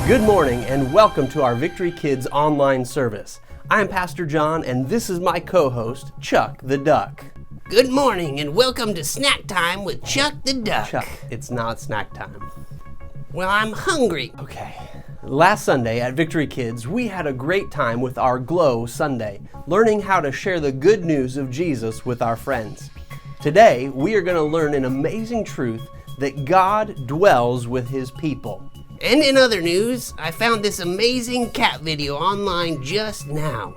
Good morning and welcome to our Victory Kids online service. I am Pastor John and this is my co-host, Chuck the Duck. Good morning and welcome to Snack Time with Chuck the Duck. Chuck, it's not snack time. Well, I'm hungry. Okay. Last Sunday at Victory Kids, we had a great time with our Glow Sunday, learning how to share the good news of Jesus with our friends. Today, we are going to learn an amazing truth that God dwells with His people. And in other news, I found this amazing cat video online just now.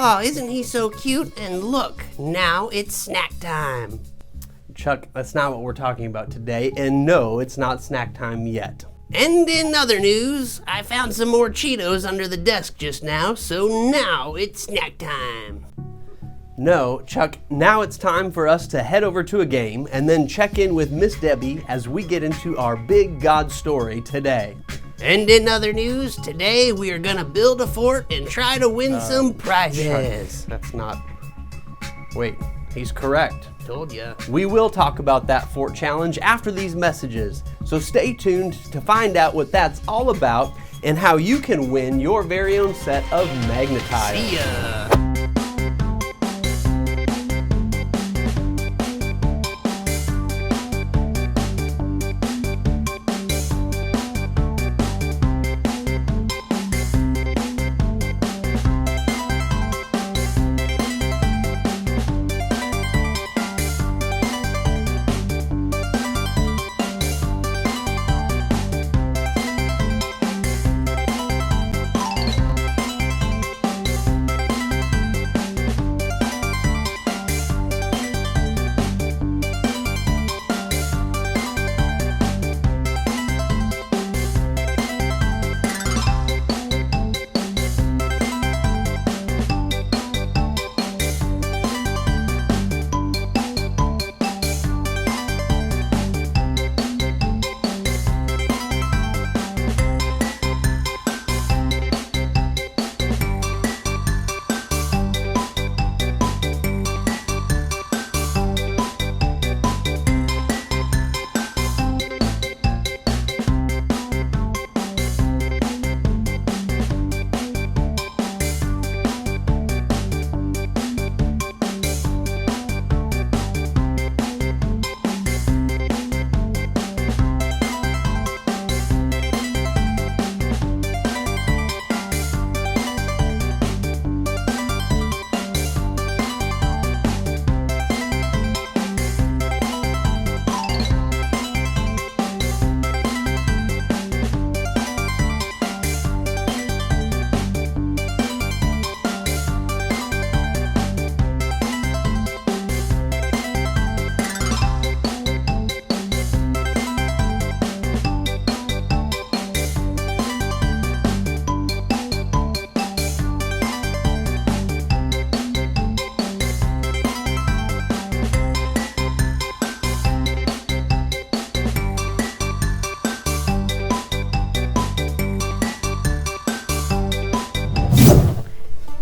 Oh, isn't he so cute? And look, now it's snack time. Chuck, that's not what we're talking about today, and no, it's not snack time yet. And in other news, I found some more Cheetos under the desk just now, so now it's snack time. No, Chuck, now it's time for us to head over to a game and then check in with Miss Debbie as we get into our big God story today. And in other news, today we are gonna build a fort and try to win some prizes. Chuck, that's not... Wait, he's correct. Told ya. We will talk about that fort challenge after these messages, so stay tuned to find out what that's all about and how you can win your very own set of magnetiles. See ya.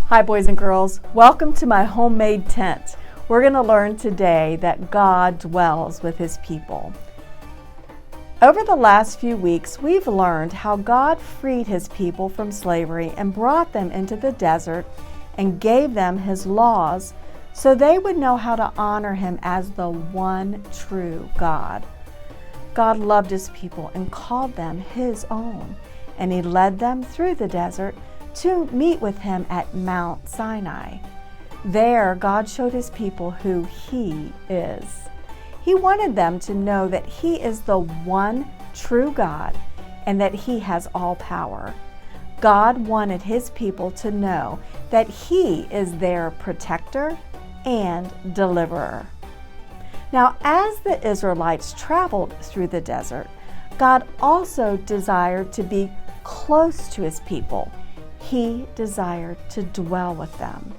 Hi boys and girls, welcome to my homemade tent. We're going to learn today that God dwells with His people. Over the last few weeks, we've learned how God freed His people from slavery and brought them into the desert and gave them His laws so they would know how to honor Him as the one true God. God loved His people and called them His own, and He led them through the desert to meet with Him at Mount Sinai. There, God showed His people who He is. He wanted them to know that He is the one true God and that He has all power. God wanted His people to know that He is their protector and deliverer. Now, as the Israelites traveled through the desert, God also desired to be close to His people. He desired to dwell with them.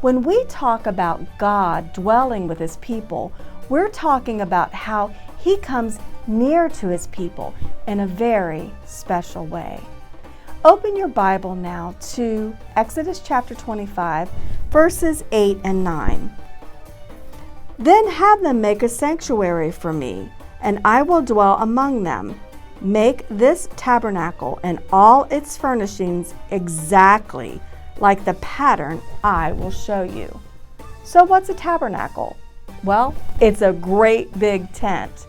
When we talk about God dwelling with His people, we're talking about how He comes near to His people in a very special way. Open your Bible now to Exodus chapter 25, verses 8 and 9. Then have them make a sanctuary for me, and I will dwell among them. Make this tabernacle and all its furnishings exactly like the pattern I will show you. So what's a tabernacle? Well, it's a great big tent.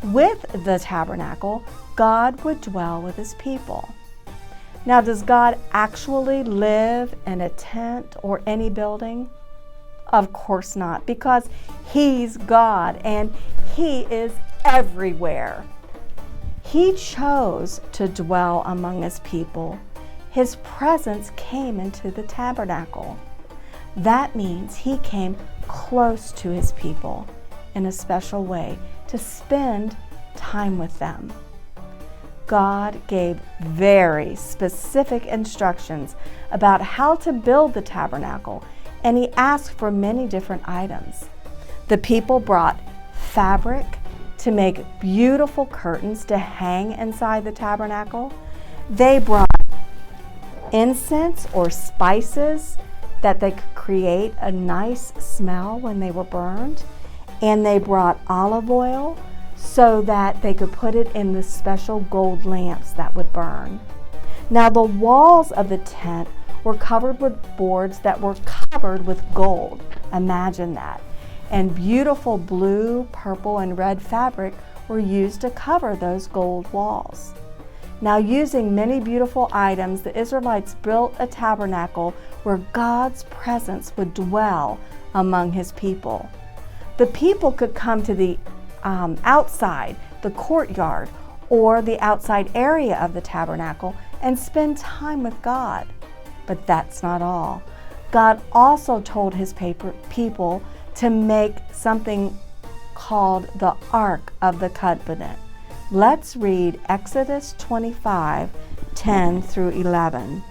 With the tabernacle, God would dwell with his people. Now, does God actually live in a tent or any building? Of course not, because he's God and he is everywhere. He chose to dwell among his people. His presence came into the tabernacle. That means he came close to his people in a special way to spend time with them. God gave very specific instructions about how to build the tabernacle, and he asked for many different items. The people brought fabric to make beautiful curtains to hang inside the tabernacle. They brought incense or spices that they could create a nice smell when they were burned. And they brought olive oil so that they could put it in the special gold lamps that would burn. Now the walls of the tent were covered with boards that were covered with gold. Imagine that. And beautiful blue, purple, and red fabric were used to cover those gold walls. Now, using many beautiful items, the Israelites built a tabernacle where God's presence would dwell among his people. The people could come to the outside, the courtyard, or the outside area of the tabernacle and spend time with God. But that's not all. God also told his people to make something called the Ark of the Covenant. Let's read Exodus 25:10 through 11.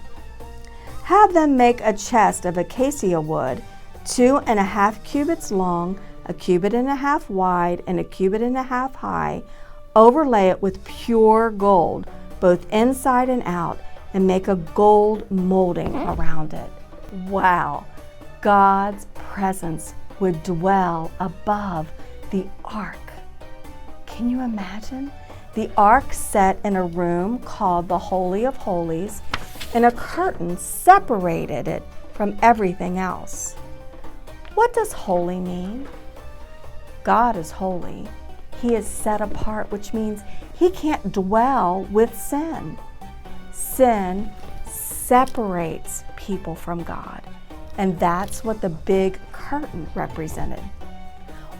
Have them make a chest of acacia wood, 2.5 cubits long, 1.5 cubits wide, and 1.5 cubits high. Overlay it with pure gold, both inside and out, and make a gold molding around it. Wow! God's presence would dwell above the ark. Can you imagine? The ark sat in a room called the Holy of Holies, and a curtain separated it from everything else. What does holy mean? God is holy. He is set apart, which means he can't dwell with sin. Sin separates people from God, and that's what the big curtain represented.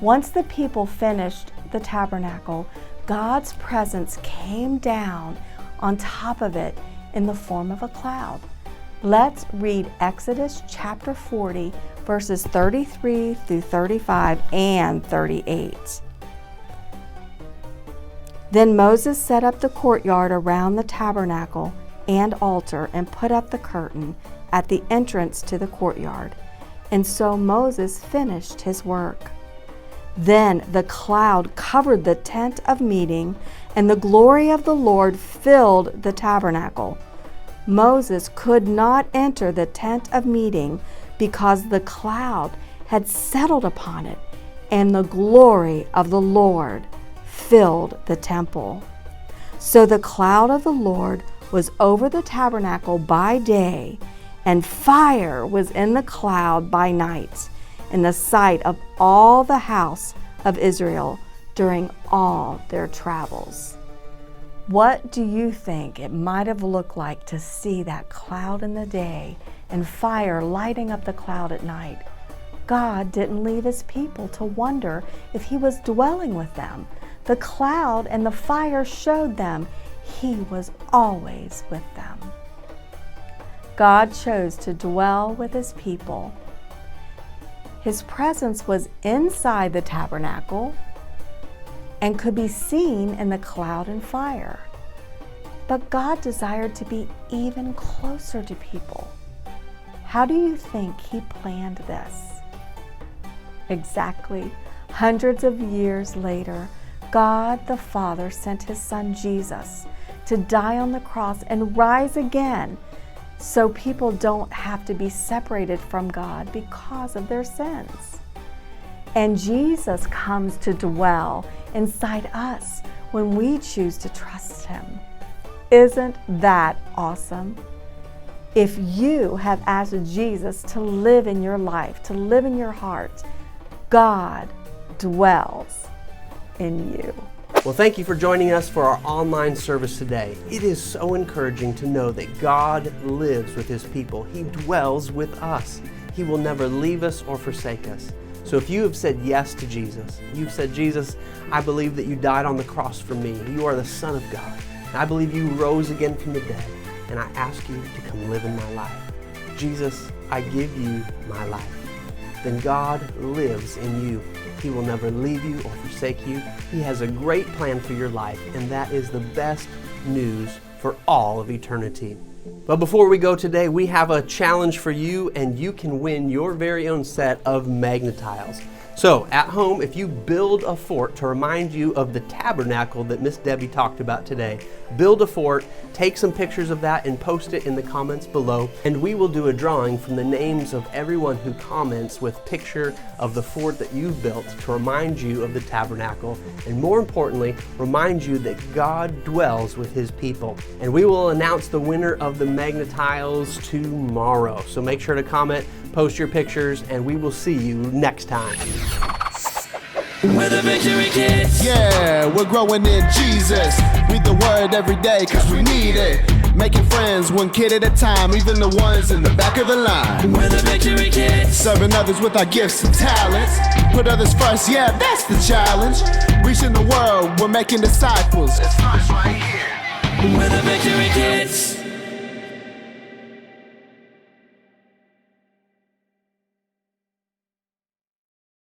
Once the people finished the tabernacle, God's presence came down on top of it in the form of a cloud. Let's read Exodus chapter 40, verses 33 through 35 and 38. Then Moses set up the courtyard around the tabernacle and altar and put up the curtain at the entrance to the courtyard. And so Moses finished his work. Then the cloud covered the tent of meeting, and the glory of the Lord filled the tabernacle. Moses could not enter the tent of meeting because the cloud had settled upon it, and the glory of the Lord filled the temple. So the cloud of the Lord was over the tabernacle by day, and fire was in the cloud by night, in the sight of all the house of Israel during all their travels. What do you think it might have looked like to see that cloud in the day and fire lighting up the cloud at night? God didn't leave his people to wonder if he was dwelling with them. The cloud and the fire showed them he was always with them. God chose to dwell with his people. His presence was inside the tabernacle and could be seen in the cloud and fire. But God desired to be even closer to people. How do you think he planned this? Exactly hundreds of years later, God the Father sent his Son Jesus to die on the cross and rise again so people don't have to be separated from God because of their sins. And Jesus comes to dwell inside us when we choose to trust Him. Isn't that awesome? If you have asked Jesus to live in your life, to live in your heart, God dwells in you. Well, thank you for joining us for our online service today. It is so encouraging to know that God lives with His people. He dwells with us. He will never leave us or forsake us. So if you have said yes to Jesus, you've said, Jesus, I believe that you died on the cross for me. You are the Son of God. And I believe you rose again from the dead. And I ask you to come live in my life. Jesus, I give you my life. Then God lives in you. He will never leave you or forsake you. He has a great plan for your life, and that is the best news for all of eternity. But before we go today, we have a challenge for you, and you can win your very own set of magnetiles. So at home, if you build a fort to remind you of the tabernacle that Miss Debbie talked about today, build a fort, take some pictures of that and post it in the comments below, and we will do a drawing from the names of everyone who comments with picture of the fort that you've built to remind you of the tabernacle, and more importantly, remind you that God dwells with His people. And we will announce the winner of the magnetiles tomorrow. So make sure to comment, post your pictures, and we will see you next time. We're the Victory Kids. Yeah, we're growing in Jesus. Read the word every day, cause we need it. Making friends, one kid at a time, even the ones in the back of the line. We're the Victory Kids. Serving others with our gifts and talents. Put others first, yeah, that's the challenge. Reaching the world, we're making disciples. It starts right here.